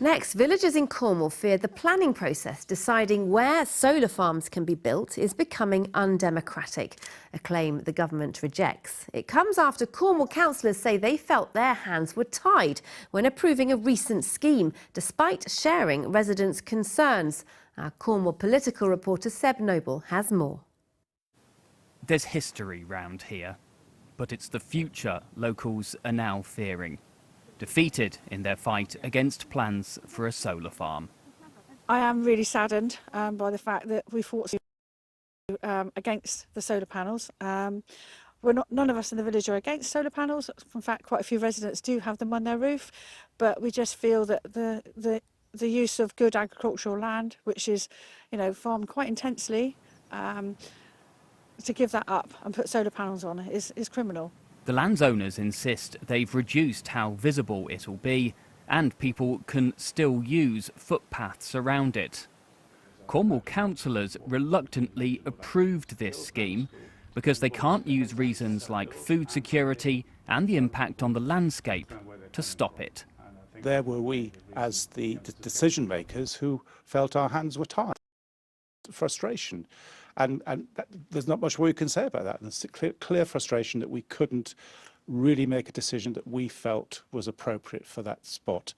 Next, villagers in Cornwall fear the planning process deciding where solar farms can be built is becoming undemocratic, a claim the government rejects. It comes after Cornwall councillors say they felt their hands were tied when approving a recent scheme, despite sharing residents' concerns. Our Cornwall political reporter Seb Noble has more. There's history round here, but it's the future locals are now fearing. Defeated in their fight against plans for a solar farm. I am really saddened by the fact that we fought against the solar panels. None of us in the village are against solar panels. In fact, quite a few residents do have them on their roof, but we just feel that the use of good agricultural land, which is, farmed quite intensely, to give that up and put solar panels on is criminal. The landowners insist they've reduced how visible it'll be and people can still use footpaths around it. Cornwall councillors reluctantly approved this scheme because they can't use reasons like food security and the impact on the landscape to stop it. There were we as the decision makers who felt our hands were tied. Frustration. And there's not much we can say about that. There's clear frustration that we couldn't really make a decision that we felt was appropriate for that spot,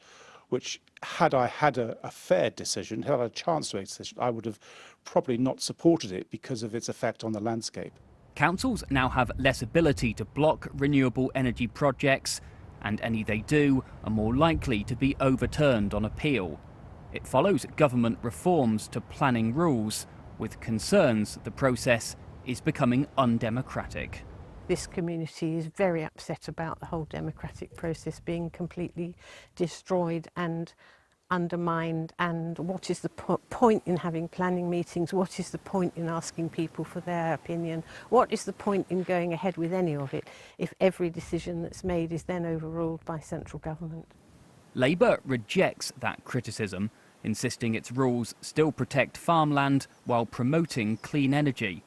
which had I had a fair decision, had I had a chance to make a decision, I would have probably not supported it because of its effect on the landscape. Councils now have less ability to block renewable energy projects, and any they do are more likely to be overturned on appeal. It follows government reforms to planning rules, with concerns the process is becoming undemocratic. This community is very upset about the whole democratic process being completely destroyed and undermined. And what is the point in having planning meetings? What is the point in asking people for their opinion? What is the point in going ahead with any of it if every decision that's made is then overruled by central government? Labour rejects that criticism, insisting its rules still protect farmland while promoting clean energy.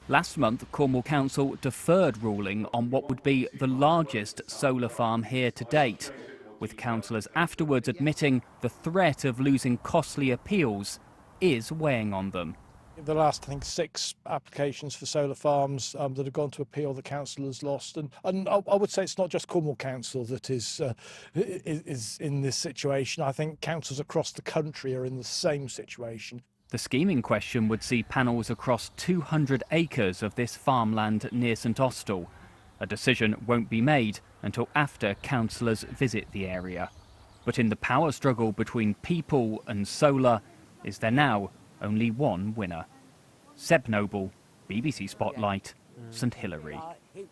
Last month, Cornwall Council deferred ruling on what would be the largest solar farm here to date, with councillors afterwards admitting the threat of losing costly appeals is weighing on them. The last, I think, 6 applications for solar farms that have gone to appeal, the council has lost. And I would say it's not just Cornwall Council that is in this situation. I think councils across the country are in the same situation. The scheme in question would see panels across 200 acres of this farmland near St Austell. A decision won't be made until after councillors visit the area. But in the power struggle between people and solar, is there now only one winner? Seb Noble, BBC Spotlight, St Hilary.